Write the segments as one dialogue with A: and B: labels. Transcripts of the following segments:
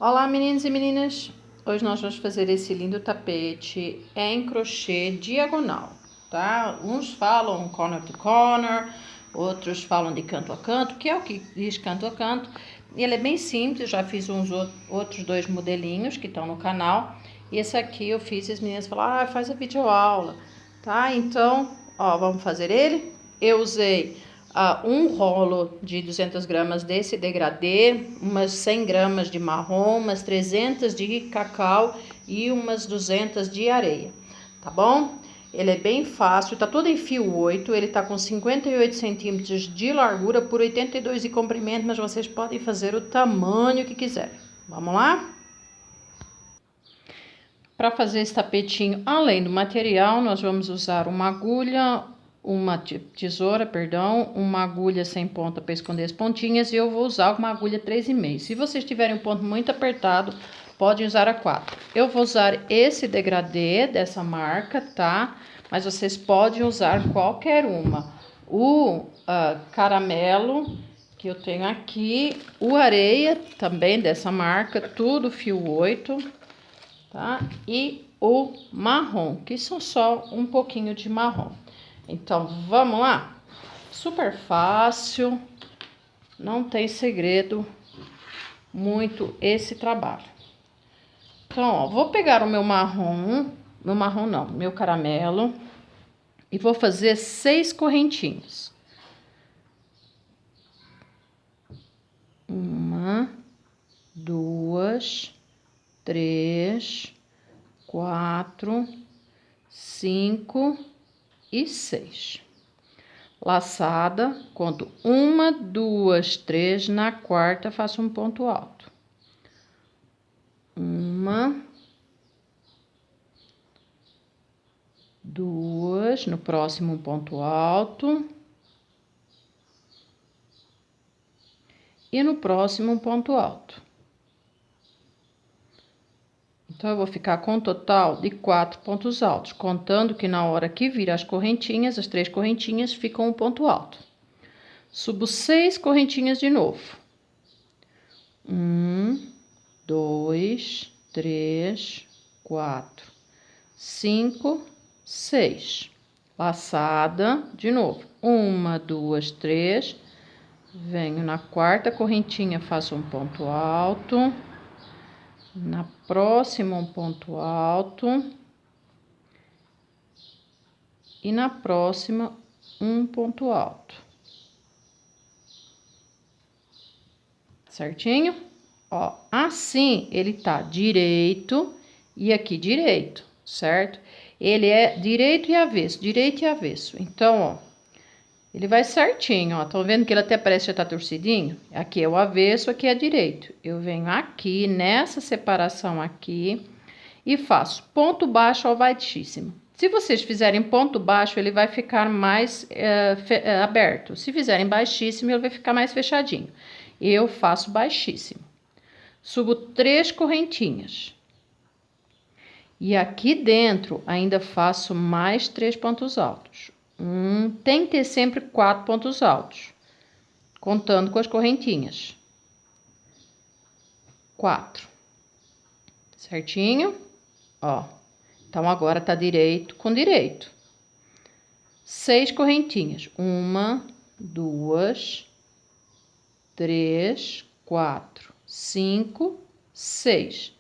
A: Olá, meninos e meninas! Hoje nós vamos fazer esse lindo tapete em crochê diagonal, tá? Uns falam corner to corner, outros falam de canto a canto, que é o que diz canto a canto. Ele é bem simples, já fiz outros dois modelinhos que estão no canal. E esse aqui eu fiz e as meninas falaram, faz a videoaula, tá? Então, ó, vamos fazer ele. Eu usei um rolo de 200 gramas desse degradê, umas 100 gramas de marrom, umas 300 de cacau e umas 200 de areia, tá bom? Ele é bem fácil, tá todo em fio 8, ele tá com 58 centímetros de largura por 82 de comprimento, mas vocês podem fazer o tamanho que quiserem. Vamos lá? Para fazer esse tapetinho, além do material, nós vamos usar uma agulha, uma tesoura, perdão, uma agulha sem ponta para esconder as pontinhas, e eu vou usar uma agulha 3,5. Se vocês tiverem um ponto muito apertado, podem usar a 4. Eu vou usar esse degradê dessa marca, tá? Mas vocês podem usar qualquer uma. O caramelo que eu tenho aqui, o areia também dessa marca, tudo fio 8, tá? E o marrom, que são só um pouquinho de marrom. Então, vamos lá? Super fácil, não tem segredo muito esse trabalho. Então, ó, vou pegar o meu caramelo, e vou fazer 6 correntinhas. 1, 2, 3, 4, 5 e 6. Laçada, conto 1, 2, 3, na quarta faço um ponto alto. 1, 2, no próximo um ponto alto. E no próximo um ponto alto. Então, eu vou ficar com um total de 4 pontos altos, contando que na hora que virar as correntinhas, as 3 correntinhas, ficam um ponto alto. Subo 6 correntinhas de novo. 1, 2, 3, 4, 5, 6. Laçada, de novo. 1, 2, 3. Venho na quarta correntinha, faço um ponto alto. Na próxima, um ponto alto. E na próxima, um ponto alto. Certinho? Ó, assim ele tá direito e aqui direito, certo? Ele é direito e avesso, direito e avesso. Então, ó, ele vai certinho, ó. Estão vendo que ele até parece que já tá torcidinho? Aqui é o avesso, aqui é direito. Eu venho aqui, nessa separação aqui, e faço ponto baixo ao baixíssimo. Se vocês fizerem ponto baixo, ele vai ficar mais aberto. Se fizerem baixíssimo, ele vai ficar mais fechadinho. Eu faço baixíssimo. Subo 3 correntinhas. E aqui dentro, ainda faço mais 3 pontos altos. Tem que ter sempre 4 pontos altos, contando com as correntinhas. 4. Certinho? Ó. Então, agora tá direito com direito. 6 correntinhas. 1, 2, 3, 4, 5, 6.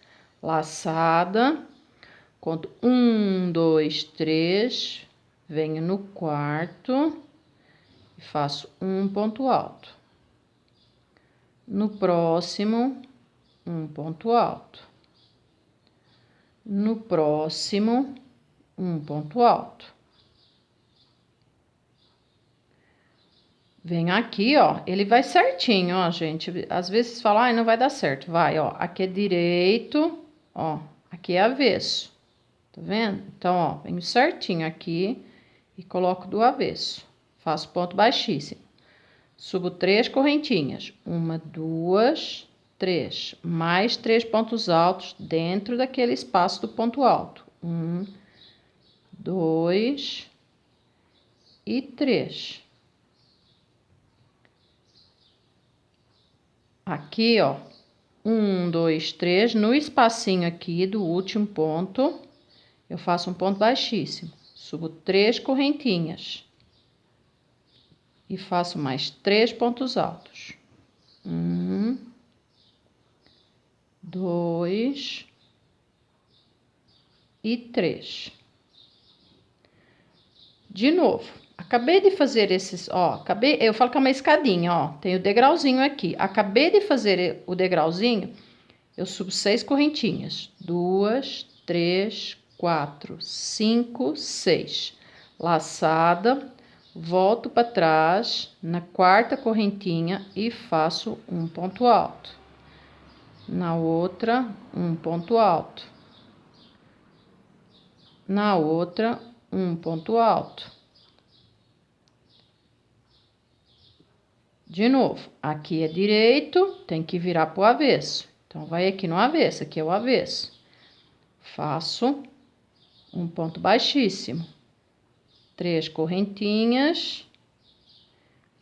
A: Laçada. Conto 1, 2, 3. Venho no quarto e faço um ponto alto. No próximo, um ponto alto. No próximo, um ponto alto. Venho aqui, ó, ele vai certinho, ó, gente. Às vezes fala, ai, não vai dar certo. Vai, ó, aqui é direito, ó, aqui é avesso. Tá vendo? Então, ó, venho certinho aqui e coloco do avesso. Faço ponto baixíssimo. Subo 3 correntinhas. 1, 2, 3. Mais 3 pontos altos dentro daquele espaço do ponto alto. 1, 2 e 3. Aqui, ó, 1, 2, 3, no espacinho aqui do último ponto, eu faço um ponto baixíssimo, subo 3 correntinhas e faço mais 3 pontos altos. 1, 2 e 3. De novo, acabei de fazer esses, ó, eu falo que é uma escadinha, ó, tem o degrauzinho aqui. Acabei de fazer o degrauzinho, eu subo 6 correntinhas. 2, 3, 4, 5, 6. Laçada, volto para trás na quarta correntinha e faço um ponto alto. Na outra, um ponto alto. Na outra, um ponto alto. De novo, aqui é direito, tem que virar pro avesso. Então, vai aqui no avesso, aqui é o avesso. Faço um ponto baixíssimo. 3 correntinhas.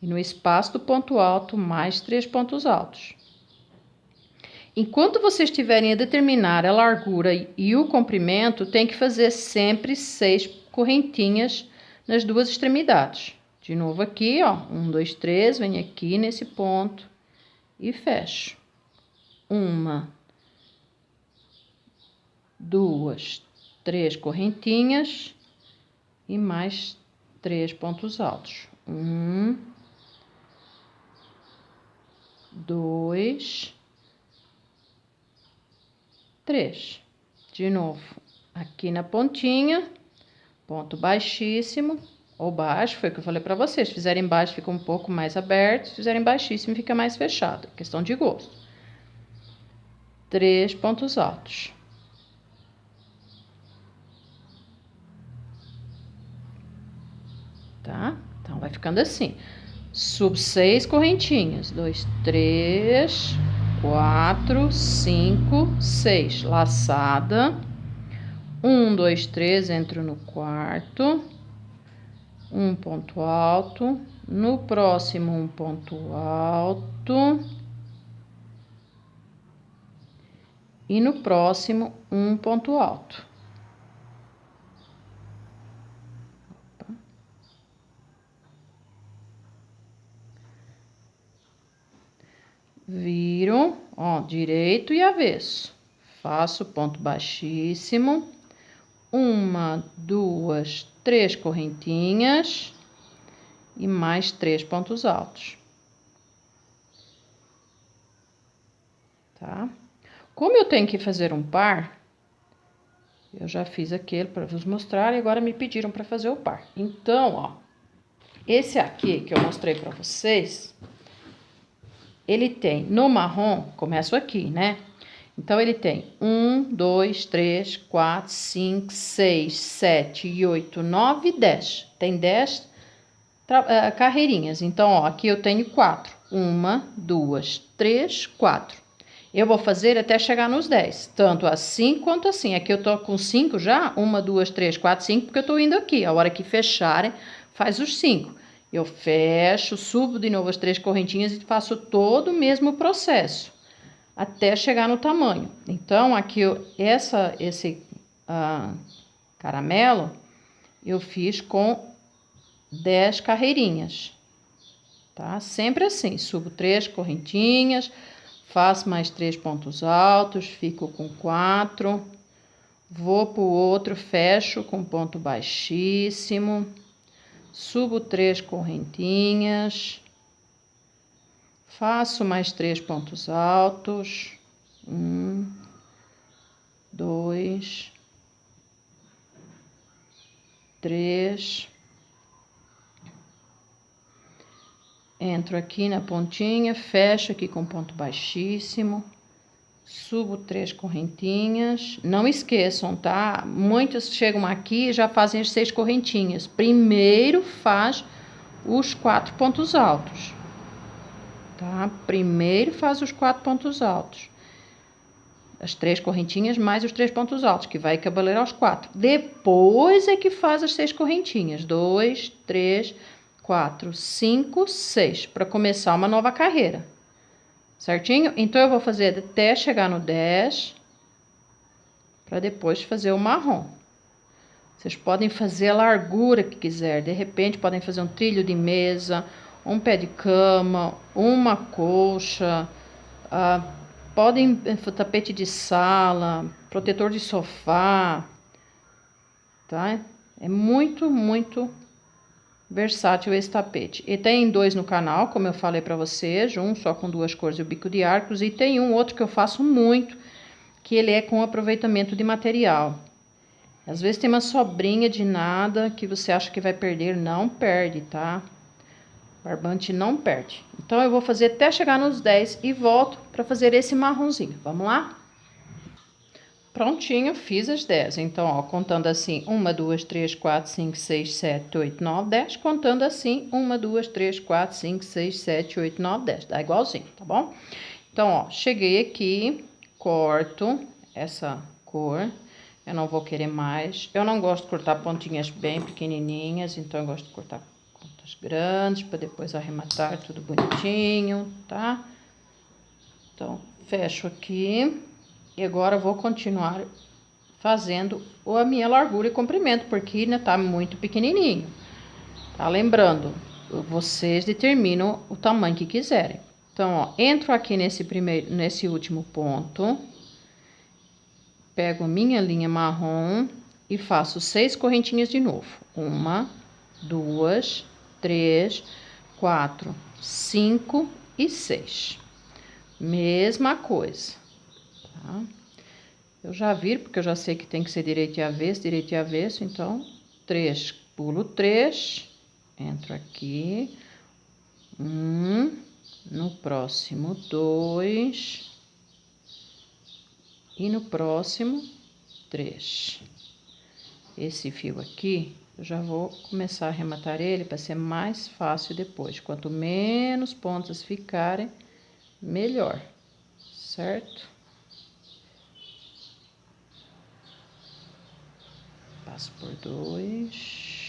A: E no espaço do ponto alto, mais 3 pontos altos. Enquanto vocês estiverem a determinar a largura e o comprimento, tem que fazer sempre 6 correntinhas nas duas extremidades. De novo aqui, ó, 1, 2, 3, venho aqui nesse ponto e fecho. 1, 2, 3 correntinhas e mais 3 pontos altos. 1, 2, 3. De novo, aqui na pontinha, ponto baixíssimo ou baixo, foi o que eu falei para vocês. Se fizerem baixo, fica um pouco mais aberto. Se fizerem baixíssimo, fica mais fechado. Questão de gosto. 3 pontos altos. Tá? Então, vai ficando assim. Subo 6 correntinhas. 2, 3, 4, 5, 6. Laçada. 1, 2, 3, entro no quarto. Um ponto alto. No próximo, um ponto alto. E no próximo, um ponto alto. Viro, ó, direito e avesso. Faço ponto baixíssimo. 1, 2, 3 correntinhas. E mais 3 pontos altos. Tá? Como eu tenho que fazer um par, eu já fiz aquele para vos mostrar e agora me pediram para fazer o par. Então, ó, esse aqui que eu mostrei para vocês, ele tem no marrom, começo aqui, né? Então, ele tem 1, 2, 3, 4, 5, 6, 7, 8, 9, 10. Tem 10 carreirinhas. Então, ó, aqui eu tenho 4. 1, 2, 3, 4. Eu vou fazer até chegar nos 10, tanto assim quanto assim. Aqui eu tô com 5 já, 1, 2, 3, 4, 5, porque eu tô indo aqui. A hora que fecharem, faz os 5. Eu fecho, subo de novo as 3 correntinhas e faço todo o mesmo processo, até chegar no tamanho. Então, aqui, esse caramelo, eu fiz com 10 carreirinhas, tá? Sempre assim, subo 3 correntinhas, faço mais 3 pontos altos, fico com 4, vou pro outro, fecho com ponto baixíssimo, subo 3 correntinhas, faço mais 3 pontos altos, 1, 2, 3, entro aqui na pontinha, fecho aqui com ponto baixíssimo, subo 3 correntinhas. Não esqueçam, tá? Muitas chegam aqui e já fazem as 6 correntinhas. Primeiro faz os 4 pontos altos, tá? Primeiro faz os 4 pontos altos. As 3 correntinhas mais os 3 pontos altos, que vai equivaler aos 4. Depois é que faz as 6 correntinhas. 2, 3, 4, 5, 6, para começar uma nova carreira. certinho? Então, eu vou fazer até chegar no 10, para depois fazer o marrom. Vocês podem fazer a largura que quiser, de repente podem fazer um trilho de mesa, um pé de cama, uma colcha, podem tapete de sala, protetor de sofá, tá? É muito, muito versátil esse tapete. E tem 2 no canal, como eu falei pra vocês, um só com 2 cores e o bico de arcos, e tem um outro que eu faço muito, que ele é com aproveitamento de material. Às vezes tem uma sobrinha de nada que você acha que vai perder, não perde, tá? Barbante não perde. Então, eu vou fazer até chegar nos 10 e volto para fazer esse marronzinho. Vamos lá? Prontinho, fiz as 10. Então, ó, contando assim, 1, 2, 3, 4, 5, 6, 7, 8, 9, 10. Contando assim, 1, 2, 3, 4, 5, 6, 7, 8, 9, 10. Dá igualzinho, tá bom? Então, ó, cheguei aqui, corto essa cor. Eu não vou querer mais. Eu não gosto de cortar pontinhas bem pequenininhas, então eu gosto de cortar pontas grandes para depois arrematar tudo bonitinho, tá? Então, fecho aqui e agora vou continuar fazendo a minha largura e comprimento, porque ainda tá muito pequenininho, tá? Lembrando, vocês determinam o tamanho que quiserem. Então, ó, entro aqui nesse último ponto. Pego minha linha marrom e faço 6 correntinhas de novo. 1, 2, 3, 4, 5 e 6. Mesma coisa, tá? Eu já viro, porque eu já sei que tem que ser direito e avesso, então, 3, pulo 3, entro aqui, 1, no próximo 2... E no próximo, 3. Esse fio aqui, eu já vou começar a arrematar ele para ser mais fácil depois. Quanto menos pontas ficarem, melhor, certo? Passo por 2.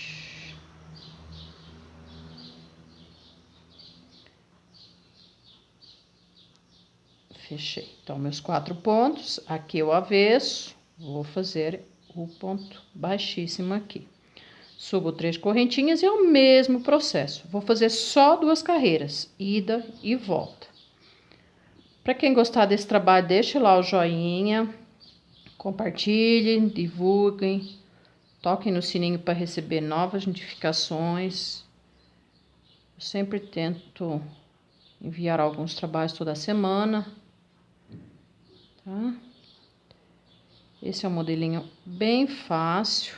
A: Fechei. Então, meus 4 pontos, aqui o avesso, vou fazer o ponto baixíssimo aqui. Subo 3 correntinhas e é o mesmo processo. Vou fazer só 2 carreiras, ida e volta. Para quem gostar desse trabalho, deixe lá o joinha, compartilhem, divulguem, toquem no sininho para receber novas notificações. Eu sempre tento enviar alguns trabalhos toda semana. Tá? Esse é um modelinho bem fácil.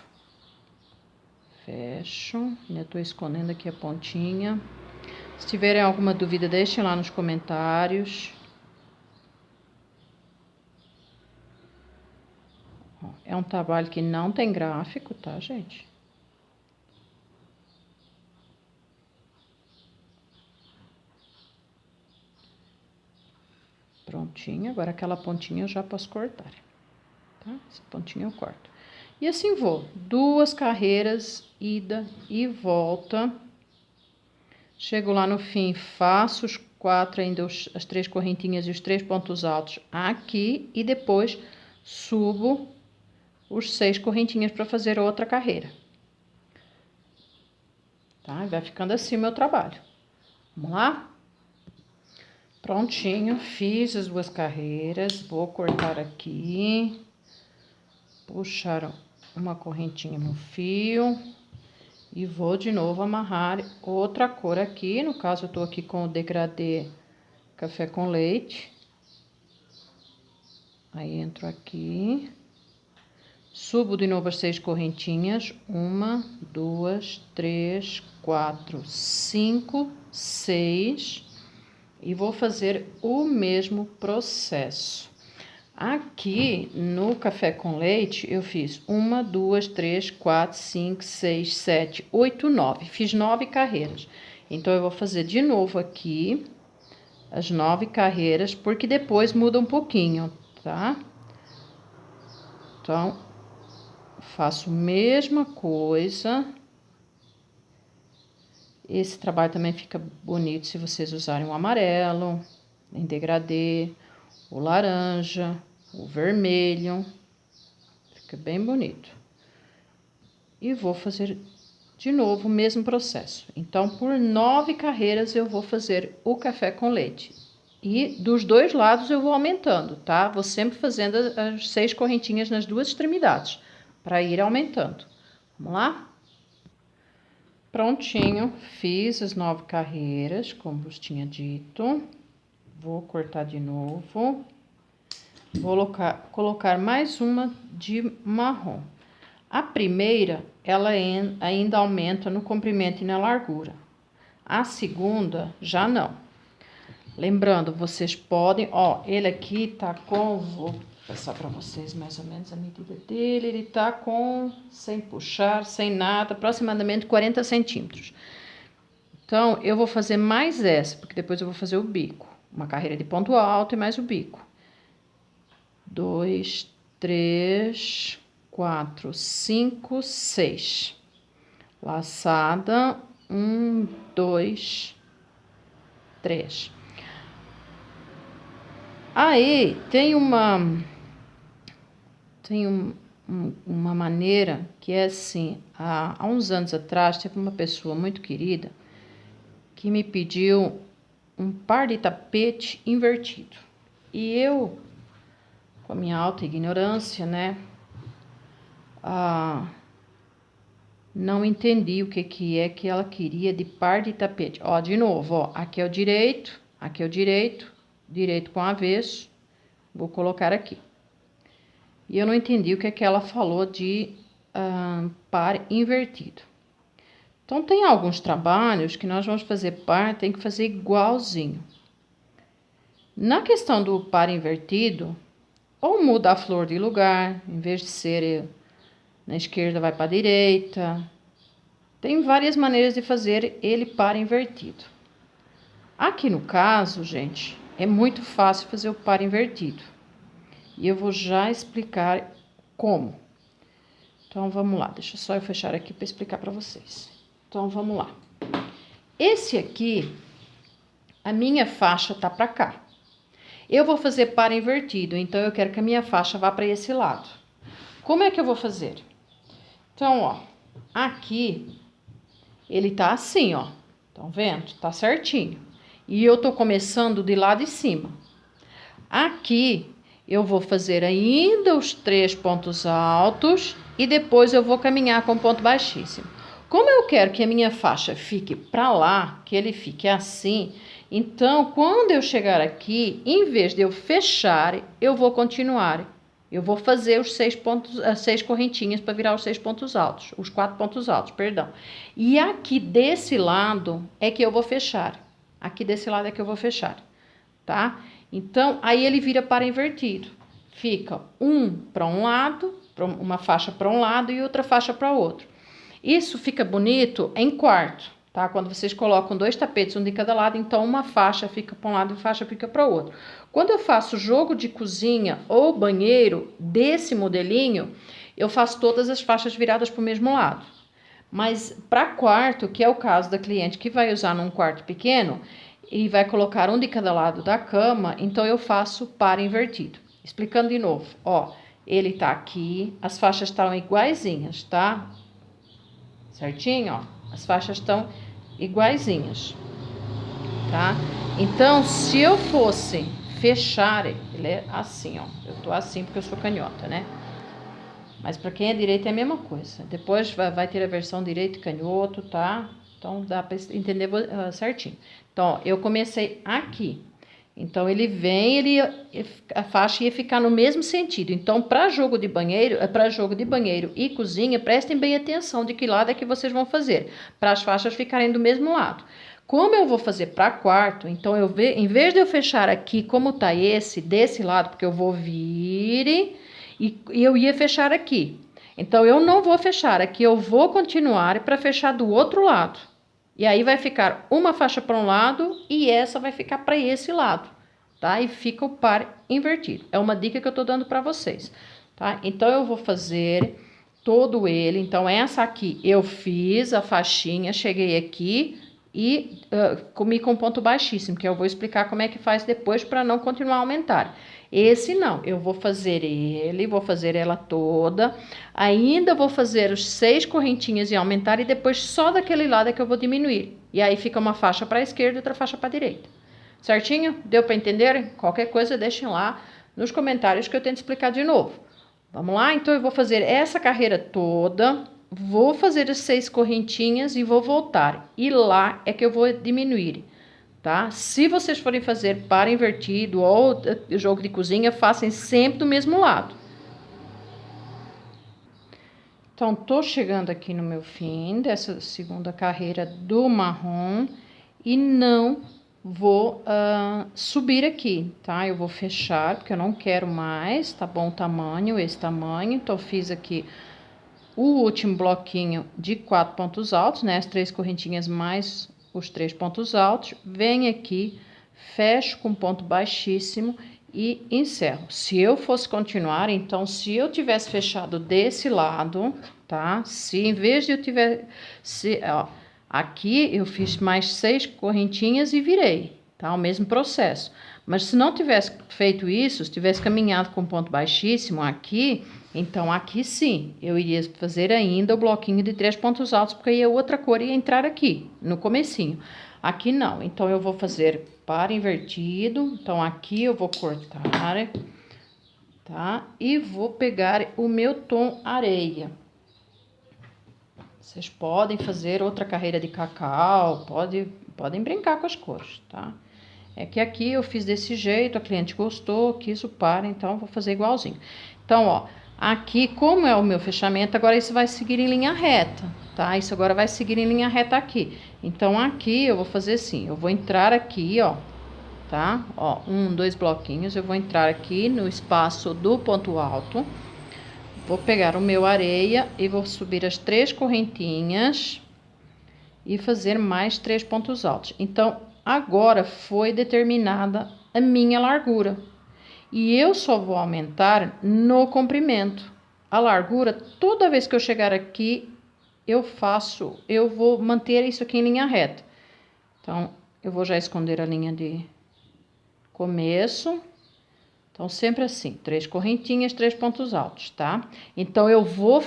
A: Fecho. Ainda tô escondendo aqui a pontinha. Se tiverem alguma dúvida, deixem lá nos comentários. É um trabalho que não tem gráfico, tá, gente? Prontinho, agora aquela pontinha eu já posso cortar, tá? Essa pontinha eu corto. E assim vou, 2 carreiras, ida e volta. Chego lá no fim, faço os 4 ainda, as 3 correntinhas e os 3 pontos altos aqui. E depois subo os 6 correntinhas para fazer outra carreira. Tá? Vai ficando assim o meu trabalho. Vamos lá? Prontinho, fiz as 2 carreiras, vou cortar aqui, puxar uma correntinha no fio e vou de novo amarrar outra cor aqui. No caso, eu tô aqui com o degradê café com leite. Aí, entro aqui, subo de novo as 6 correntinhas, 1, 2, 3, 4, 5, 6... E vou fazer o mesmo processo. Aqui, no café com leite, eu fiz 1, 2, 3, 4, 5, 6, 7, 8, 9. Fiz 9 carreiras. Então, eu vou fazer de novo aqui as 9 carreiras, porque depois muda um pouquinho, tá? Então, faço a mesma coisa. Esse trabalho também fica bonito se vocês usarem o amarelo. em degradê, o laranja, o vermelho. Fica bem bonito. E vou fazer de novo o mesmo processo. Então, por 9 carreiras eu vou fazer o café com leite. E dos dois lados eu vou aumentando, tá? Vou sempre fazendo as 6 correntinhas nas duas extremidades, para ir aumentando. Vamos lá? Prontinho, fiz as 9 carreiras, como vos tinha dito. Vou cortar de novo. Vou colocar mais uma de marrom. A primeira, ela ainda aumenta no comprimento e na largura. A segunda, já não. Lembrando, vocês podem... Ó, ele aqui tá com... Vou passar para vocês mais ou menos a medida dele. Ele tá com, sem puxar, sem nada, aproximadamente 40 centímetros. Então, eu vou fazer mais essa, porque depois eu vou fazer o bico. Uma carreira de ponto alto e mais o bico. 2, 3, 4, 5, 6. Laçada, 1, 2, 3. Aí, tem uma maneira que é assim, há uns anos atrás, teve uma pessoa muito querida que me pediu um par de tapete invertido. E eu, com a minha alta ignorância, né, não entendi o que é que ela queria de par de tapete. Ó, de novo, ó, aqui é o direito, direito com avesso, vou colocar aqui. E eu não entendi o que ela falou de par invertido. Então, tem alguns trabalhos que nós vamos fazer par, tem que fazer igualzinho. Na questão do par invertido, ou muda a flor de lugar, em vez de ser na esquerda vai para a direita. Tem várias maneiras de fazer ele par invertido. Aqui no caso, gente, é muito fácil fazer o par invertido. E eu vou já explicar como. Então, vamos lá. Deixa só eu fechar aqui para explicar para vocês. Então, vamos lá. Esse aqui, a minha faixa tá para cá. Eu vou fazer par invertido, então eu quero que a minha faixa vá para esse lado. Como é que eu vou fazer? Então, ó, aqui ele tá assim, ó. Estão vendo? Tá certinho. E eu tô começando de lá de cima. Aqui eu vou fazer ainda os 3 pontos altos e depois eu vou caminhar com ponto baixíssimo. Como eu quero que a minha faixa fique para lá, que ele fique assim, então quando eu chegar aqui, em vez de eu fechar, eu vou continuar. Eu vou fazer os 6 pontos, as 6 correntinhas para virar os 6 pontos altos, os 4 pontos altos, perdão. E aqui desse lado é que eu vou fechar. Aqui desse lado é que eu vou fechar, tá? Então, aí ele vira par invertido. Fica um para um lado, uma faixa para um lado e outra faixa para o outro. Isso fica bonito em quarto, tá? Quando vocês colocam 2 tapetes, um de cada lado, então uma faixa fica para um lado e faixa fica para o outro. Quando eu faço jogo de cozinha ou banheiro desse modelinho, eu faço todas as faixas viradas para o mesmo lado. Mas para quarto, que é o caso da cliente que vai usar num quarto pequeno, e vai colocar um de cada lado da cama, então eu faço par invertido. Explicando de novo, ó, ele tá aqui, as faixas estão iguaizinhas, tá? Certinho, ó, as faixas estão iguaizinhas, tá? Então, se eu fosse fechar, ele é assim, ó, eu tô assim porque eu sou canhota, né? Mas para quem é direito é a mesma coisa. Depois vai ter a versão direito e canhoto, tá? Então, dá para entender certinho. Então, ó, eu comecei aqui. Então, ele vem, a faixa ia ficar no mesmo sentido. Então, para jogo de banheiro e cozinha, prestem bem atenção de que lado é que vocês vão fazer. Para as faixas ficarem do mesmo lado. Como eu vou fazer para quarto, então, em vez de eu fechar aqui, como tá desse lado, porque eu vou vir e eu ia fechar aqui. Então, eu não vou fechar aqui, eu vou continuar para fechar do outro lado. E aí vai ficar uma faixa para um lado e essa vai ficar para esse lado, tá? E fica o par invertido. É uma dica que eu tô dando para vocês, tá? Então, eu vou fazer todo ele. Então, essa aqui eu fiz a faixinha, cheguei aqui e comi com ponto baixíssimo, que eu vou explicar como é que faz depois para não continuar a aumentar. Esse não, eu vou fazer ela toda, ainda vou fazer os 6 correntinhas e aumentar, e depois só daquele lado é que eu vou diminuir. E aí fica uma faixa para a esquerda e outra faixa para a direita. Certinho? Deu para entender? Qualquer coisa deixem lá nos comentários que eu tento explicar de novo. Vamos lá? Então eu vou fazer essa carreira toda, vou fazer as 6 correntinhas e vou voltar. E lá é que eu vou diminuir. Tá? Se vocês forem fazer par invertido ou jogo de cozinha, façam sempre do mesmo lado. Então, tô chegando aqui no meu fim dessa segunda carreira do marrom e não vou subir aqui, tá? Eu vou fechar, porque eu não quero mais, tá bom o tamanho, esse tamanho. Então, fiz aqui o último bloquinho de 4 pontos altos, né? As 3 correntinhas mais os 3 pontos altos, venho aqui, fecho com ponto baixíssimo e encerro. Se eu fosse continuar, então, se eu tivesse fechado desse lado, tá? Se em vez de eu tiver, aqui eu fiz mais 6 correntinhas e virei, tá? O mesmo processo. Mas se não tivesse feito isso, se tivesse caminhado com ponto baixíssimo aqui, então aqui sim, eu iria fazer ainda o bloquinho de 3 pontos altos, porque aí a outra cor ia entrar aqui, no comecinho. Aqui não, então eu vou fazer par invertido, então aqui eu vou cortar, tá? E vou pegar o meu tom areia. Vocês podem fazer outra carreira de cacau, podem brincar com as cores, tá? É que aqui eu fiz desse jeito, a cliente gostou, quis o par, então vou fazer igualzinho. Então, ó, aqui, como é o meu fechamento, agora isso vai seguir em linha reta, tá? Isso agora vai seguir em linha reta aqui. Então, aqui eu vou fazer assim, eu vou entrar aqui, ó, tá? Ó, 1, 2 bloquinhos, eu vou entrar aqui no espaço do ponto alto, vou pegar o meu areia e vou subir as 3 correntinhas e fazer mais 3 pontos altos. Então, agora foi determinada a minha largura. E eu só vou aumentar no comprimento. A largura, toda vez que eu chegar aqui, eu vou manter isso aqui em linha reta. Então, eu vou já esconder a linha de começo. Então, sempre assim, 3 correntinhas, 3 pontos altos, tá? Então, eu vou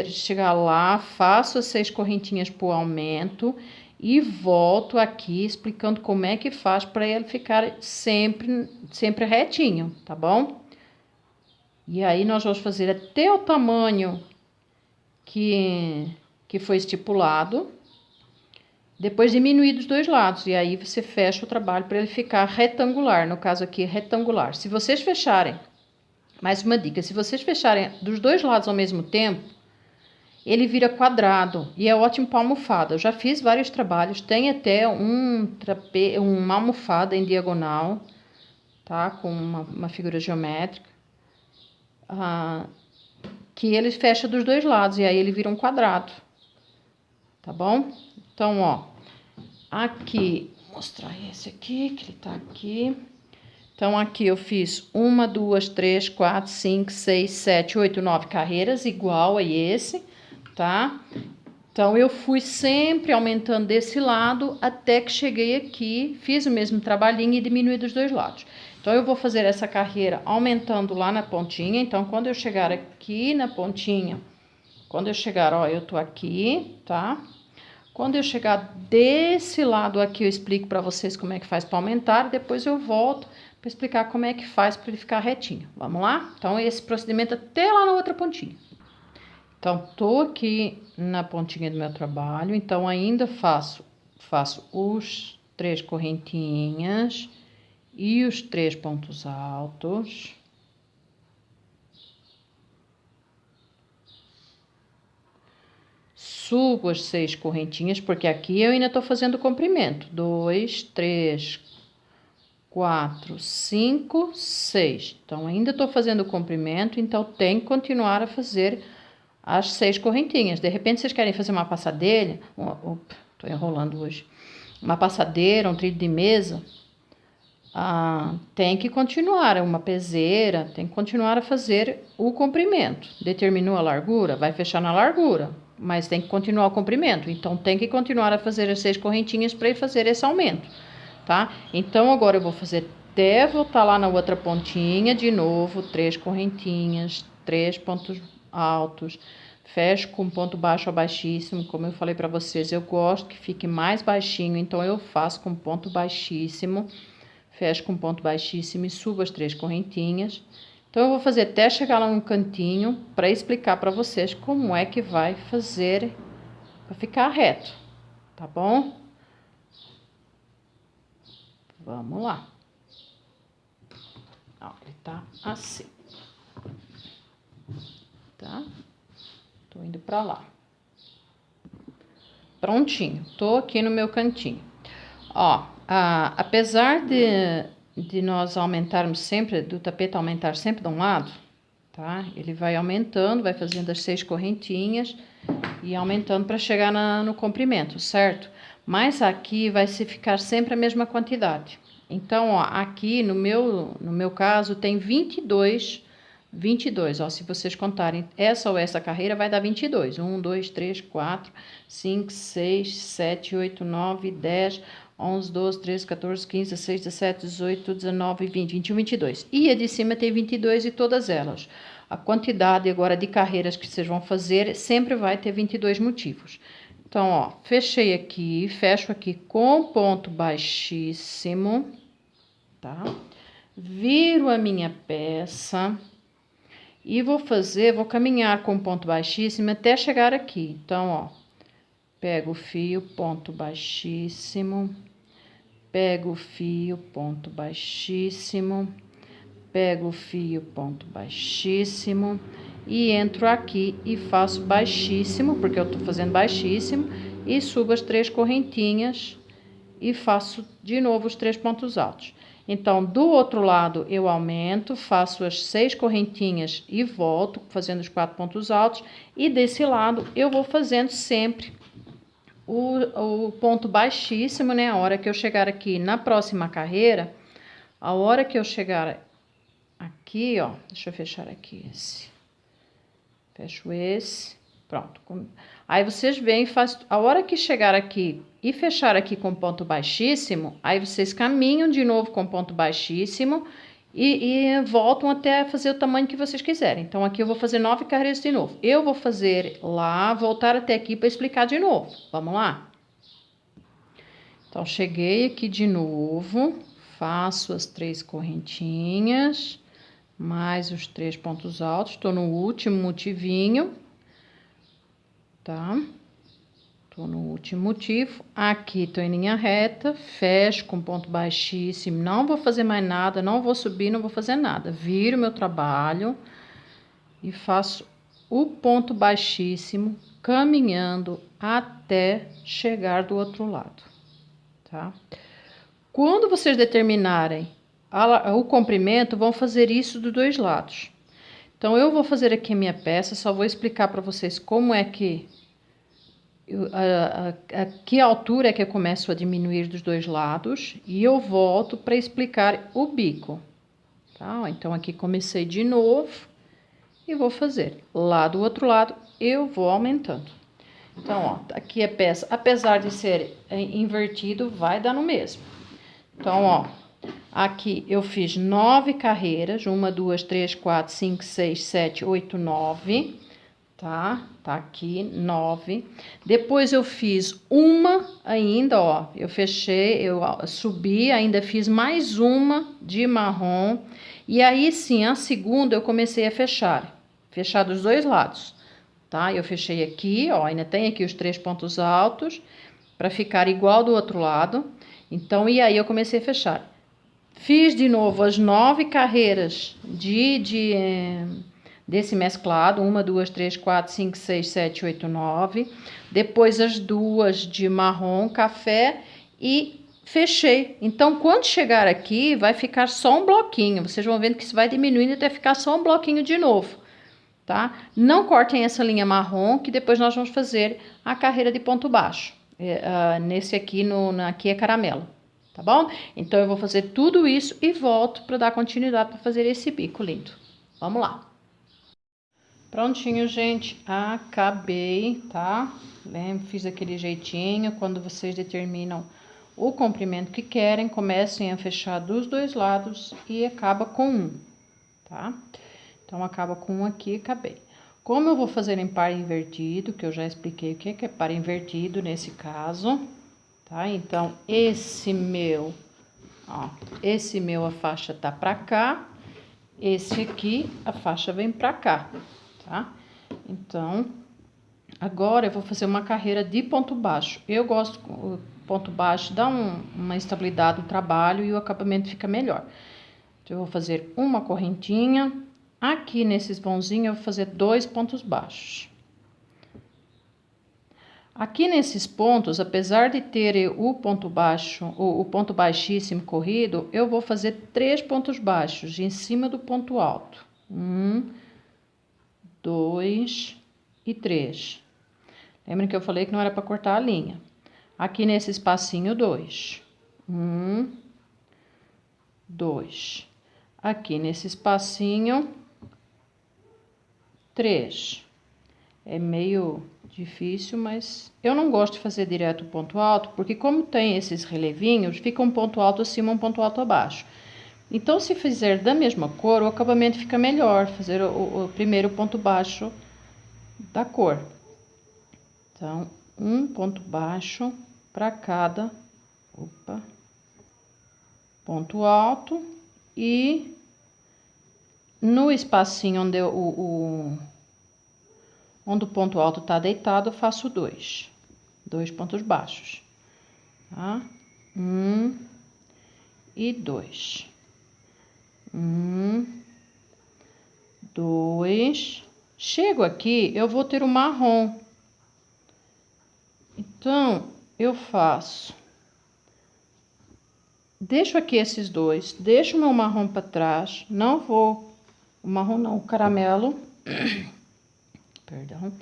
A: chegar lá, faço as 6 correntinhas pro aumento e volto aqui explicando como é que faz para ele ficar sempre retinho, tá bom? E aí, nós vamos fazer até o tamanho que foi estipulado, depois diminuir dos dois lados, e aí você fecha o trabalho para ele ficar retangular, no caso aqui, retangular. Se vocês fecharem, mais uma dica, se vocês fecharem dos dois lados ao mesmo tempo, ele vira quadrado e é ótimo para almofada. Eu já fiz vários trabalhos, tem até uma almofada em diagonal, tá? Com uma figura geométrica, que ele fecha dos dois lados e aí ele vira um quadrado, tá bom? Então, ó, aqui, vou mostrar esse aqui, que ele tá aqui. Então, aqui eu fiz 1, 2, 3, 4, 5, 6, 7, 8, 9 carreiras, igual a esse, tá? Então, eu fui sempre aumentando desse lado, até que cheguei aqui, fiz o mesmo trabalhinho e diminui dos dois lados. Então, eu vou fazer essa carreira aumentando lá na pontinha. Então, quando eu chegar aqui na pontinha, ó, eu tô aqui, tá? Quando eu chegar desse lado aqui, eu explico para vocês como é que faz para aumentar. Depois eu volto para explicar como é que faz para ele ficar retinho. Vamos lá? Então, esse procedimento até lá na outra pontinha. Então, tô aqui na pontinha do meu trabalho. Então, ainda faço os 3 correntinhas e os 3 pontos altos. Subo as 6 correntinhas, porque aqui eu ainda tô fazendo o comprimento. 2, 3, 4, 5, 6. Então, ainda tô fazendo o comprimento, então tem que continuar a fazer as 6 correntinhas. De repente, vocês querem fazer uma passadeira, tô enrolando hoje, uma passadeira, um trilho de mesa, tem que continuar, uma peseira, tem que continuar a fazer o comprimento. Determinou a largura, vai fechar na largura, mas tem que continuar o comprimento. Então, tem que continuar a fazer as 6 correntinhas para fazer esse aumento, tá? Então, agora eu vou fazer até voltar lá na outra pontinha, de novo, 3 correntinhas, 3 pontos altos, fecho com ponto baixo ou baixíssimo, como eu falei para vocês, eu gosto que fique mais baixinho, então eu faço com ponto baixíssimo, fecho com ponto baixíssimo e subo as 3 correntinhas. Então, eu vou fazer até chegar lá no cantinho para explicar para vocês como é que vai fazer para ficar reto, tá bom? Vamos lá. Ó, ele tá assim. Tá? Tô indo pra lá. Prontinho. Tô aqui no meu cantinho. Ó, apesar de nós aumentarmos sempre, do tapete aumentar sempre de um lado, tá? Ele vai aumentando, vai fazendo as 6 correntinhas e aumentando para chegar no comprimento, certo? Mas aqui vai se ficar sempre a mesma quantidade. Então, ó, aqui no meu caso tem 22, ó, se vocês contarem essa ou essa carreira vai dar 22. 1, 2, 3, 4, 5, 6, 7, 8, 9, 10, 11, 12, 13, 14, 15, 16, 17, 18, 19, 20, 21, 22. E a de cima tem 22 e todas elas. A quantidade agora de carreiras que vocês vão fazer sempre vai ter 22 motivos. Então, ó, fechei aqui, fecho aqui com ponto baixíssimo, tá? Viro a minha peça e vou caminhar com ponto baixíssimo até chegar aqui. Então, ó, pego o fio, ponto baixíssimo, pego o fio, ponto baixíssimo, pego o fio, ponto baixíssimo e entro aqui e faço baixíssimo, porque eu tô fazendo baixíssimo, e subo as 3 correntinhas e faço de novo os 3 pontos altos. Então, do outro lado eu aumento, faço as 6 correntinhas e volto fazendo os 4 pontos altos, e desse lado eu vou fazendo sempre o ponto baixíssimo, né? A hora que eu chegar aqui na próxima carreira, a hora que eu chegar aqui, ó, deixa eu fechar aqui esse. Fecho esse, pronto. Aí vocês vêm e faz a hora que chegar aqui e fechar aqui com ponto baixíssimo, aí vocês caminham de novo com ponto baixíssimo e voltam até fazer o tamanho que vocês quiserem. Então, aqui eu vou fazer 9 carreiras de novo. Eu vou fazer lá, voltar até aqui para explicar de novo. Vamos lá? Então, cheguei aqui de novo, faço as 3 correntinhas, mais os 3 pontos altos, tô no último motivinho, tá? Tô no último motivo, aqui tô em linha reta, fecho com ponto baixíssimo, não vou fazer mais nada, não vou subir, não vou fazer nada. Viro meu trabalho e faço o ponto baixíssimo, caminhando até chegar do outro lado, tá? Quando vocês determinarem o comprimento, vão fazer isso dos 2 lados. Então, eu vou fazer aqui a minha peça, só vou explicar para vocês como é que... a que altura é que eu começo a diminuir dos 2 lados, e eu volto para explicar o bico, tá? Então, aqui comecei de novo e vou fazer. Lá do outro lado, eu vou aumentando. Então, ó, aqui a peça, apesar de ser invertido, vai dar no mesmo. Então, ó, aqui eu fiz 9 carreiras, 1, 2, 3, 4, 5, 6, 7, 8, 9, tá? Tá aqui, 9. Depois eu fiz uma ainda, ó, eu fechei, eu subi, ainda fiz mais uma de marrom, e aí sim, a segunda eu comecei a fechar dos 2 lados, tá? Eu fechei aqui, ó, ainda tem aqui os 3 pontos altos, para ficar igual do outro lado. Então, e aí eu comecei a fechar. Fiz de novo as 9 carreiras desse mesclado, 1, 2, 3, 4, 5, 6, 7, 8, 9. Depois as 2 de marrom, café e fechei. Então, quando chegar aqui, vai ficar só um bloquinho. Vocês vão vendo que isso vai diminuindo até ficar só um bloquinho de novo, tá? Não cortem essa linha marrom, que depois nós vamos fazer a carreira de ponto baixo. Nesse aqui, aqui é caramelo, tá bom? Então, eu vou fazer tudo isso e volto para dar continuidade para fazer esse bico lindo. Vamos lá. Prontinho, gente, acabei, tá? Fiz aquele jeitinho. Quando vocês determinam o comprimento que querem, comecem a fechar dos dois lados e acaba com um, tá? Então, acaba com um aqui e acabei. Como eu vou fazer em par invertido, que eu já expliquei o que é par invertido nesse caso, tá? Então, esse meu, a faixa tá pra cá, esse aqui, a faixa vem pra cá, tá? Então, agora eu vou fazer uma carreira de ponto baixo. Eu gosto, o ponto baixo dá uma estabilidade no trabalho e o acabamento fica melhor. Então, eu vou fazer uma correntinha. Aqui nesses vãozinhos eu vou fazer 2 pontos baixos. Aqui nesses pontos, apesar de ter o ponto baixo, o ponto baixíssimo corrido, eu vou fazer 3 pontos baixos em cima do ponto alto. 1, 2 e 3. Lembrem que eu falei que não era para cortar a linha. Aqui nesse espacinho, 2. 1, 2. Aqui nesse espacinho, 3. É meio difícil, mas eu não gosto de fazer direto o ponto alto, porque como tem esses relevinhos, fica um ponto alto acima, um ponto alto abaixo. Então, se fizer da mesma cor, o acabamento fica melhor, fazer o primeiro ponto baixo da cor. Então, um ponto baixo para cada, ponto alto, e no espacinho onde o ponto alto tá deitado, eu faço 2 pontos baixos, tá? 1 e 2. 1, 2. Chego aqui, eu vou ter o marrom. Então, eu faço. Deixo aqui esses 2, deixo o meu marrom para trás, não vou, o marrom não, o caramelo, perdão,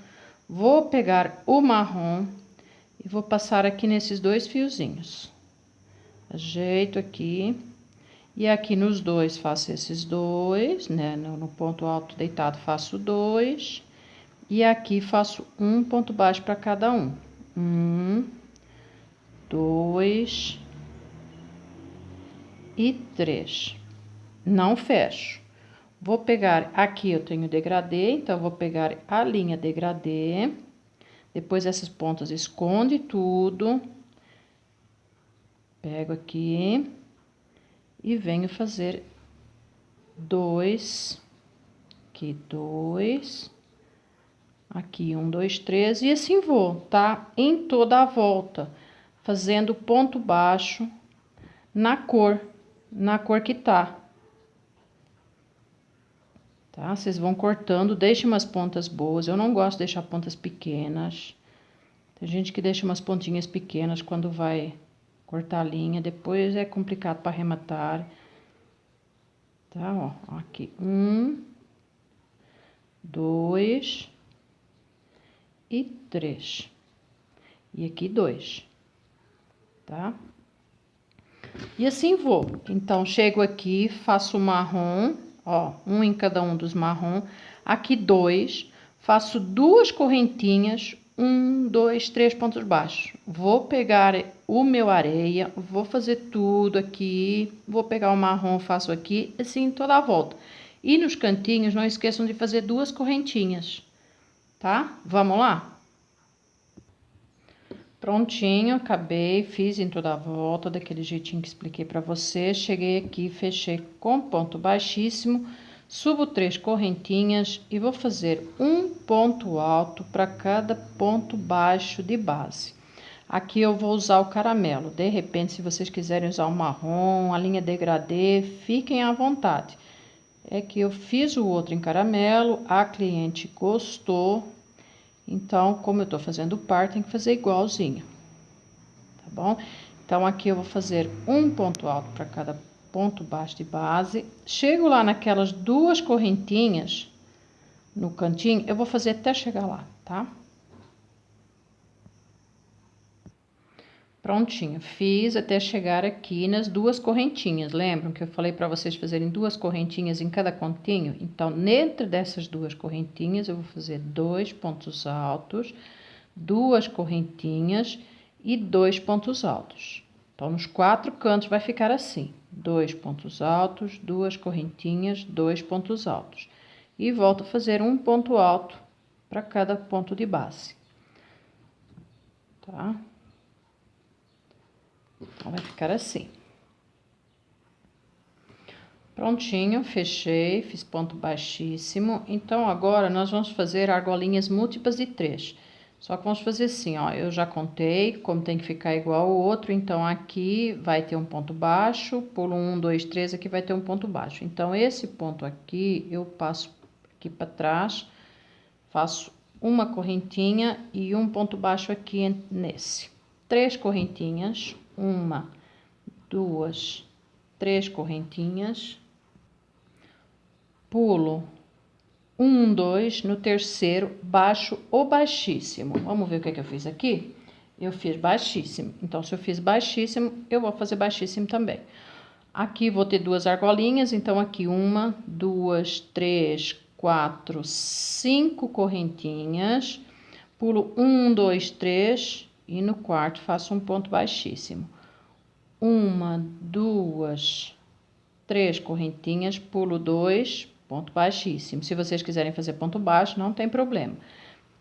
A: vou pegar o marrom e vou passar aqui nesses 2 fiozinhos. Ajeito aqui, e aqui nos 2 faço esses 2, né, no ponto alto deitado faço 2, e aqui faço um ponto baixo para cada um. 1, 2 e 3. Não fecho. Vou pegar, aqui eu tenho degradê, então, eu vou pegar a linha degradê. Depois, essas pontas, esconde tudo. Pego aqui e venho fazer 2. Aqui, 2. Aqui, 1, 2, 3. E assim vou, tá? Em toda a volta, fazendo ponto baixo na cor que tá. Tá? Vocês vão cortando, deixem umas pontas boas. Eu não gosto de deixar pontas pequenas. Tem gente que deixa umas pontinhas pequenas quando vai cortar a linha. Depois é complicado para arrematar. Tá? Ó, aqui 1, 2 e 3. E aqui 2. Tá? E assim vou. Então, chego aqui, faço o marrom. Ó, um em cada um dos marrom. Aqui 2, faço 2 correntinhas, 1, 2, 3 pontos baixos. Vou pegar o meu areia, vou fazer tudo aqui, vou pegar o marrom, faço aqui, assim toda a volta. E nos cantinhos, não esqueçam de fazer 2 correntinhas, tá? Vamos lá? Prontinho, acabei, fiz em toda a volta, daquele jeitinho que expliquei pra vocês. Cheguei aqui, fechei com ponto baixíssimo, subo 3 correntinhas e vou fazer um ponto alto para cada ponto baixo de base. Aqui eu vou usar o caramelo. De repente, se vocês quiserem usar o marrom, a linha degradê, fiquem à vontade. É que eu fiz o outro em caramelo, a cliente gostou. Então, como eu tô fazendo par, tem que fazer igualzinho, tá bom? Então, aqui eu vou fazer um ponto alto para cada ponto baixo de base. Chego lá naquelas 2 correntinhas no cantinho, eu vou fazer até chegar lá, tá? Prontinho, fiz até chegar aqui nas duas correntinhas. Lembram que eu falei para vocês fazerem duas correntinhas em cada pontinho? Então, dentro dessas duas correntinhas, eu vou fazer 2 pontos altos, duas correntinhas e 2 pontos altos. Então, nos 4 cantos vai ficar assim: 2 pontos altos, duas correntinhas, 2 pontos altos. E volto a fazer um ponto alto para cada ponto de base. Tá? Então, vai ficar assim. Prontinho, fechei, fiz ponto baixíssimo. Então, agora, nós vamos fazer argolinhas múltiplas de 3. Só que vamos fazer assim, ó, eu já contei como tem que ficar igual o outro. Então, aqui vai ter um ponto baixo, pulo 1, 2, 3, aqui vai ter um ponto baixo. Então, esse ponto aqui, eu passo aqui para trás, faço uma correntinha e um ponto baixo aqui nesse. 3 correntinhas, 1, 2, 3 correntinhas, pulo 1, 2, no terceiro, baixo ou baixíssimo. Vamos ver o que é que eu fiz aqui? Eu fiz baixíssimo. Então, se eu fiz baixíssimo, eu vou fazer baixíssimo também. Aqui vou ter duas argolinhas, então aqui 1, 2, 3, 4, 5 correntinhas, pulo 1, 2, 3 e no quarto faço um ponto baixíssimo. 1, 2, 3 correntinhas, pulo 2, ponto baixíssimo. Se vocês quiserem fazer ponto baixo, não tem problema.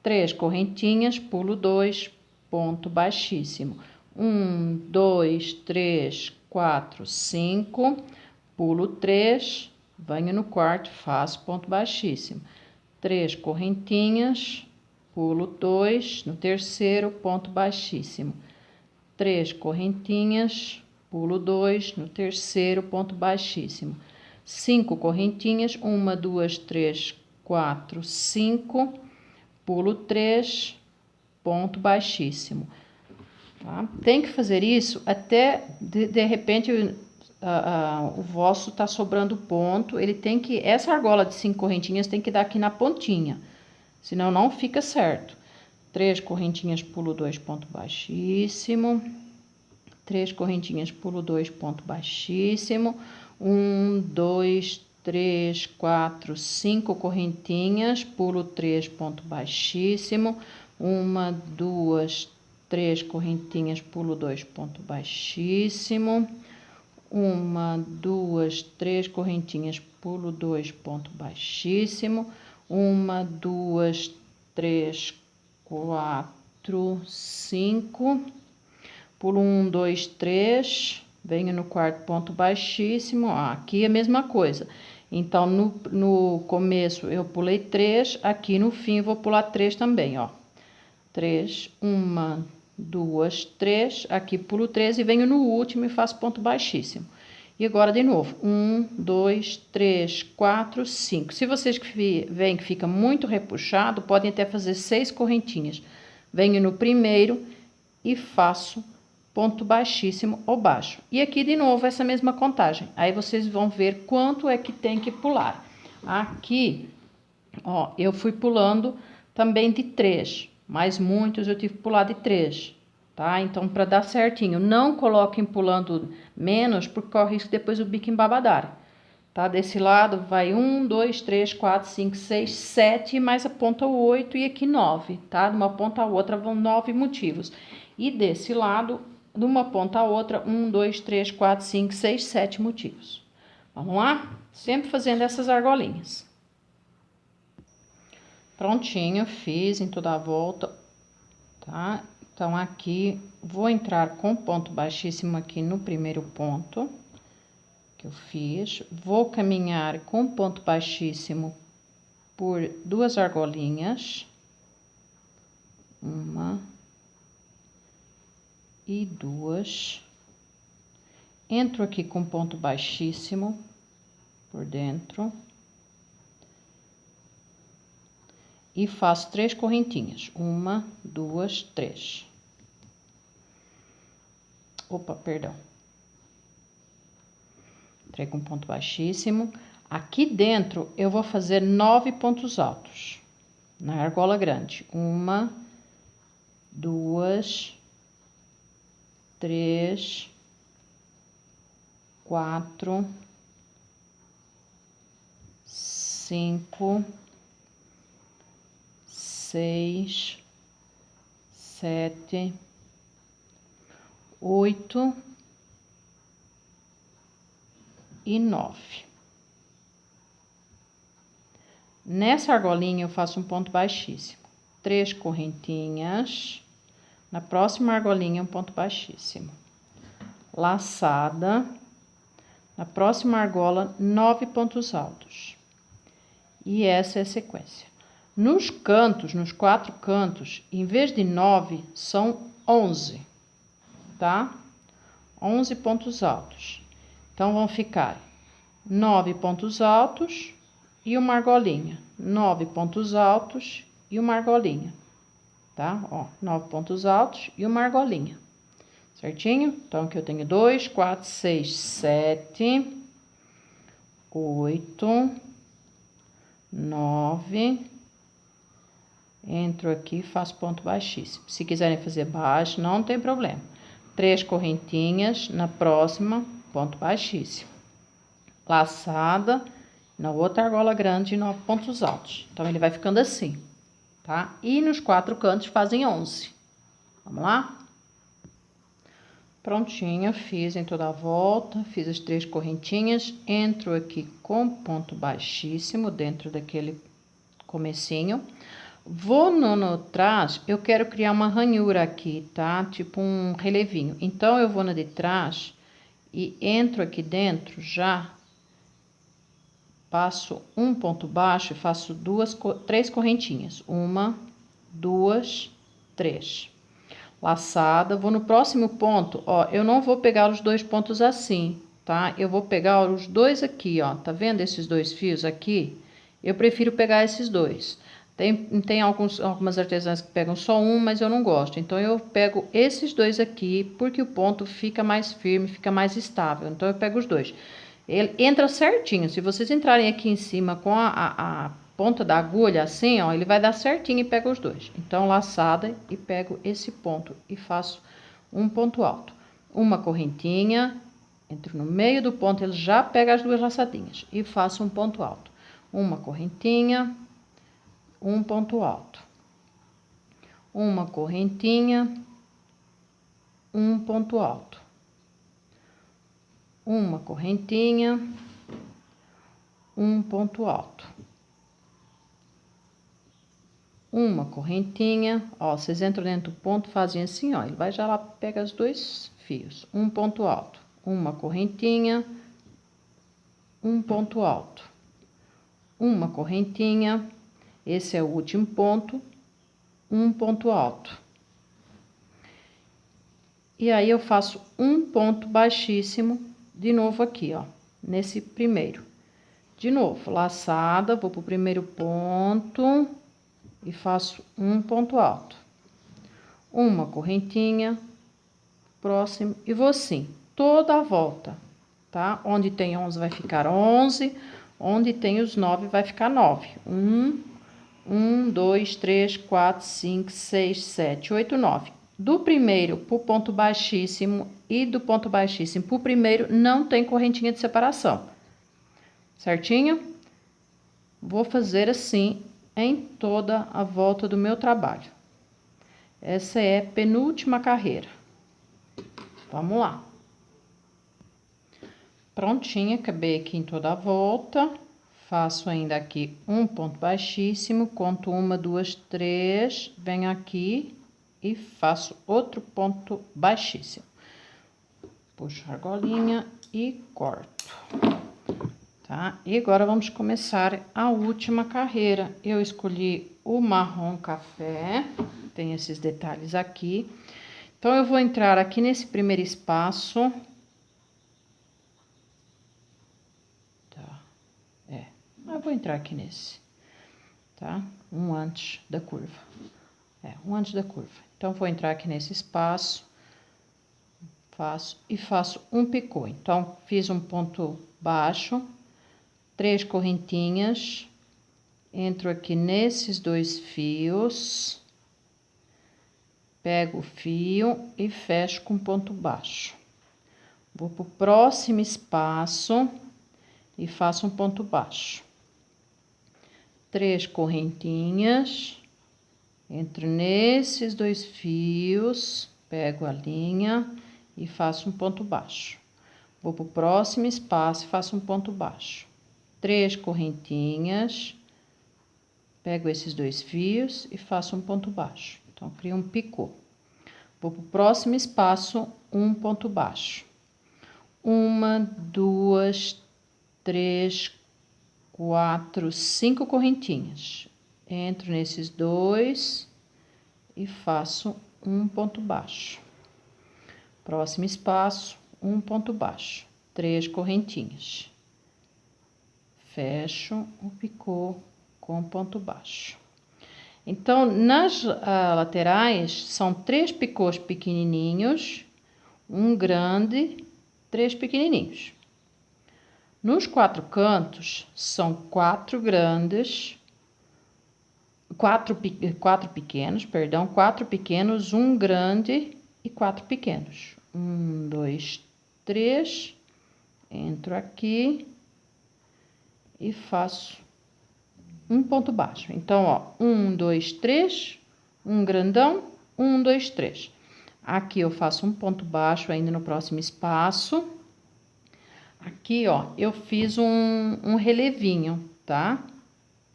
A: 3 correntinhas, pulo 2, ponto baixíssimo. 1, 2, 3, 4, 5, pulo 3, venho no quarto, faço ponto baixíssimo. 3 correntinhas, pulo 2, no terceiro, ponto baixíssimo. 3 correntinhas, pulo 2, no terceiro, ponto baixíssimo. 5 correntinhas, 1, 2, 3, 4, 5, pulo 3, ponto baixíssimo. Tá? Tem que fazer isso até, de repente, o vosso tá sobrando ponto, ele tem que, essa argola de 5 correntinhas tem que dar aqui na pontinha, senão não fica certo. 3 correntinhas, pulo 2, ponto baixíssimo. 3 correntinhas, pulo 2, ponto baixíssimo. 1, 2, 3, 4, 5 correntinhas, pulo 3, ponto baixíssimo. 1, 2, 3 correntinhas, pulo 2, ponto baixíssimo. 1, 2, 3 correntinhas, pulo 2, ponto baixíssimo. 1, 2, 3, 4, 5. Pulo 1, 2, 3, venho no quarto ponto baixíssimo, ó, aqui é a mesma coisa. Então, no começo eu pulei 3, aqui no fim eu vou pular 3 também, ó. 3, 1, 2, 3, aqui pulo 3 e venho no último e faço ponto baixíssimo. E agora de novo, 1, 2, 3, 4, 5. Se vocês veem que fica muito repuxado, podem até fazer 6 correntinhas. Venho no primeiro e faço ponto baixíssimo ou baixo. E aqui de novo essa mesma contagem. Aí vocês vão ver quanto é que tem que pular. Aqui, ó, eu fui pulando também de 3, mas muitos eu tive que pular de 3, tá? Então, para dar certinho, não coloquem pulando menos, porque corre risco depois o bico embabadar. Tá? Desse lado vai 1, 2, 3, 4, 5, 6, 7, mais a ponta 8 e aqui 9, tá? De uma ponta a outra vão 9 motivos. E desse lado, de uma ponta a outra, 1, 2, 3, 4, 5, 6, 7 motivos. Vamos lá? Sempre fazendo essas argolinhas. Prontinho, fiz em toda a volta, tá? Então, aqui, vou entrar com ponto baixíssimo aqui no primeiro ponto que eu fiz. Vou caminhar com ponto baixíssimo por 2 argolinhas. 1 e 2. Entro aqui com ponto baixíssimo por dentro. E faço 3 correntinhas. 1, 2, 3. Opa, perdão. Entrei com ponto baixíssimo. Aqui dentro, eu vou fazer 9 pontos altos. Na argola grande. 1, 2, 3, 4, 5, 6, 7, 8 e 9. Nessa argolinha eu faço um ponto baixíssimo, 3 correntinhas. Na próxima argolinha um ponto baixíssimo, laçada. Na próxima argola 9 pontos altos. E essa é a sequência. Nos cantos, nos 4 cantos, em vez de 9, são 11, tá? 11 pontos altos. Então, vão ficar 9 pontos altos e uma argolinha. 9 pontos altos e uma argolinha, tá? Ó, 9 pontos altos e uma argolinha. Certinho? Então, aqui eu tenho 2, 4, 6, 7, 8, 9. Entro aqui, faço ponto baixíssimo. Se quiserem fazer baixo, não tem problema. 3 correntinhas, na próxima, ponto baixíssimo. Laçada, na outra argola grande, 9 pontos altos. Então, ele vai ficando assim, tá? E nos 4 cantos fazem 11. Vamos lá? Prontinho, fiz em toda a volta, fiz as 3 correntinhas, entro aqui com ponto baixíssimo dentro daquele comecinho. Vou no trás, eu quero criar uma ranhura aqui, tá? Tipo um relevinho. Então, eu vou na de trás e entro aqui dentro já, passo um ponto baixo e faço 3 correntinhas. 1, 2, 3. Laçada, vou no próximo ponto, ó, eu não vou pegar os 2 pontos assim, tá? Eu vou pegar os 2 aqui, ó, tá vendo esses 2 fios aqui? Eu prefiro pegar esses 2. Tem algumas artesãs que pegam só um, mas eu não gosto. Então, eu pego esses 2 aqui, porque o ponto fica mais firme, fica mais estável. Então, eu pego os 2. Ele entra certinho. Se vocês entrarem aqui em cima com a ponta da agulha, assim, ó, ele vai dar certinho e pega os 2. Então, laçada e pego esse ponto e faço um ponto alto. Uma correntinha, entro no meio do ponto, ele já pega as 2 laçadinhas e faço um ponto alto. Uma correntinha, um ponto alto. Uma correntinha, um ponto alto. Uma correntinha, um ponto alto. Uma correntinha, ó, vocês entram dentro do ponto, fazem assim, ó, ele vai já lá, pega os 2 fios, um ponto alto, uma correntinha, um ponto alto, uma correntinha, esse é o último ponto, um ponto alto. E aí, eu faço um ponto baixíssimo, de novo aqui, ó, nesse primeiro. De novo, laçada, vou pro primeiro ponto e faço um ponto alto. Uma correntinha, próximo, e vou assim, toda a volta, tá? Onde tem 11 vai ficar 11, onde tem os 9 vai ficar 9. 1, 2, 3, 4, 5, 6, 7, 8, 9. Do primeiro pro ponto baixíssimo e do ponto baixíssimo pro primeiro não tem correntinha de separação. Certinho? Vou fazer assim em toda a volta do meu trabalho. Essa é a penúltima carreira. Vamos lá. Prontinha, acabei aqui em toda a volta. Faço ainda aqui um ponto baixíssimo, conto 1, 2, 3, venho aqui e faço outro ponto baixíssimo. Puxo a argolinha e corto, tá? E agora, vamos começar a última carreira. Eu escolhi o marrom café, tem esses detalhes aqui. Então, eu vou entrar aqui nesse primeiro espaço. Eu vou entrar aqui nesse, tá? Um antes da curva. Um antes da curva. Então, vou entrar aqui nesse espaço, faço um picô. Então, fiz um ponto baixo, 3 correntinhas, entro aqui nesses 2 fios, Pego o fio e fecho com ponto baixo. Vou pro próximo espaço e faço um ponto baixo. 3 correntinhas, entro nesses 2 fios, pego a linha e faço um ponto baixo. Vou pro próximo espaço e faço um ponto baixo. 3 correntinhas, pego esses 2 fios e faço um ponto baixo. Então, crio um picô. Vou pro próximo espaço, um ponto baixo. 1, 2, 3, 4, 5 correntinhas. Entro nesses 2 e faço um ponto baixo. Próximo espaço, um ponto baixo. 3 correntinhas. Fecho o picô com ponto baixo. Então, nas laterais, são 3 picôs pequenininhos, um grande, 3 pequenininhos. Nos 4 cantos, são 4 grandes, 4 pequenos, perdão, 4 pequenos, um grande e 4 pequenos. 1, 2, 3, entro aqui e faço um ponto baixo. Então, ó, 1, 2, 3, um grandão, 1, 2, 3. Aqui eu faço um ponto baixo ainda no próximo espaço. Aqui, ó, eu fiz um relevinho, tá?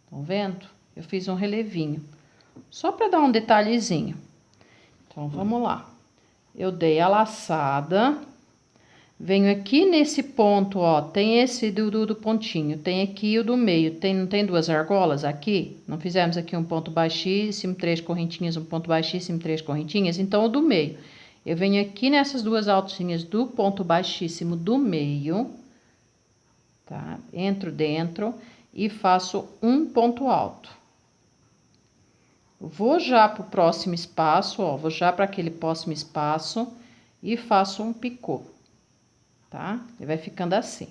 A: Estão vendo? Eu fiz um relevinho, só para dar um detalhezinho. Então, vamos lá. Eu dei a laçada, venho aqui nesse ponto, ó, tem esse do pontinho, tem aqui o do meio, não tem 2 argolas aqui? Não fizemos aqui um ponto baixíssimo, 3 correntinhas, um ponto baixíssimo, 3 correntinhas? Então, o do meio. Eu venho aqui nessas 2 alcinhas do ponto baixíssimo do meio, tá? Entro dentro e faço um ponto alto. Vou já pro próximo espaço, ó, vou já para aquele próximo espaço e faço um picô, tá? Ele vai ficando assim.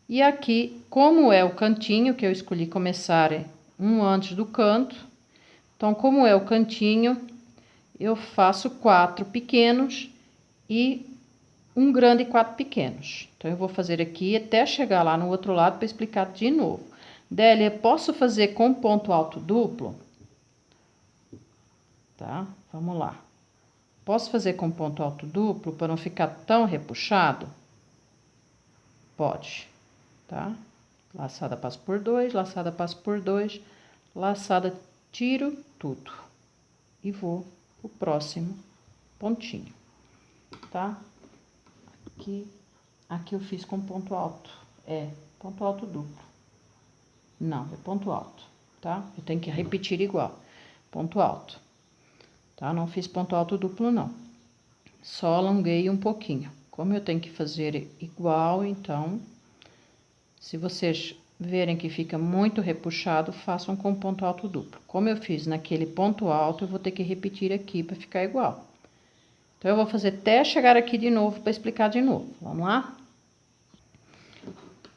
A: E aqui, como é o cantinho que eu escolhi começar um antes do canto, então, como é o cantinho, eu faço 4 pequenos e um grande e 4 pequenos. Então, eu vou fazer aqui até chegar lá no outro lado para explicar de novo. Délia, posso fazer com ponto alto duplo? Tá? Vamos lá. Posso fazer com ponto alto duplo para não ficar tão repuxado? Pode, tá? Laçada passo por 2, laçada passo por 2, laçada, tiro tudo. E vou pro próximo pontinho, tá? Aqui eu fiz com ponto alto, ponto alto duplo. Não, é ponto alto, tá? Eu tenho que repetir igual, ponto alto, tá? Não fiz ponto alto duplo, não. Só alonguei um pouquinho. Como eu tenho que fazer igual, então, se vocês verem que fica muito repuxado, façam com ponto alto duplo. Como eu fiz naquele ponto alto, eu vou ter que repetir aqui para ficar igual. Então, eu vou fazer até chegar aqui de novo para explicar de novo. Vamos lá?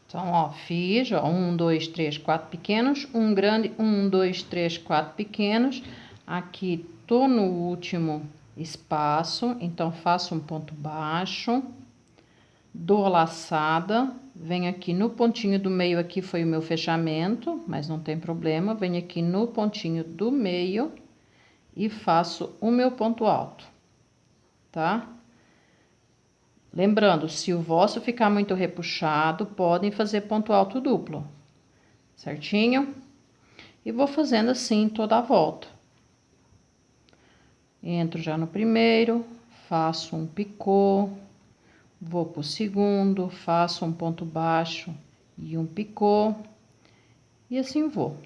A: Então, ó, fiz, ó, 1, 2, 3, 4 pequenos, um grande, 1, 2, 3, 4 pequenos. Aqui, tô no último espaço, então, faço um ponto baixo, dou a laçada, venho aqui no pontinho do meio, aqui foi o meu fechamento, mas não tem problema, venho aqui no pontinho do meio e faço o meu ponto alto, tá? Lembrando, se o vosso ficar muito repuxado, podem fazer ponto alto duplo, certinho? E vou fazendo assim toda a volta. Entro já no primeiro, faço um picô, vou pro segundo, faço um ponto baixo e um picô, e assim vou,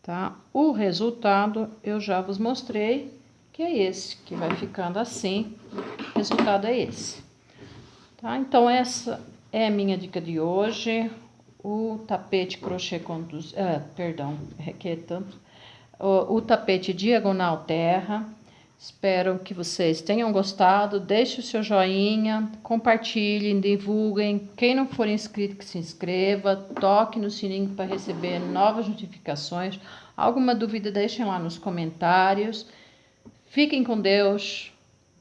A: tá? O resultado eu já vos mostrei, que é esse, que vai ficando assim, o resultado é esse, tá? Então, essa é a minha dica de hoje, o tapete crochê o tapete diagonal terra. Espero que vocês tenham gostado, deixe o seu joinha, compartilhem, divulguem. Quem não for inscrito, que se inscreva, toque no sininho para receber novas notificações. Alguma dúvida, deixem lá nos comentários. Fiquem com Deus,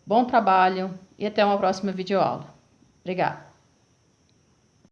A: bom trabalho e até uma próxima videoaula. Obrigada!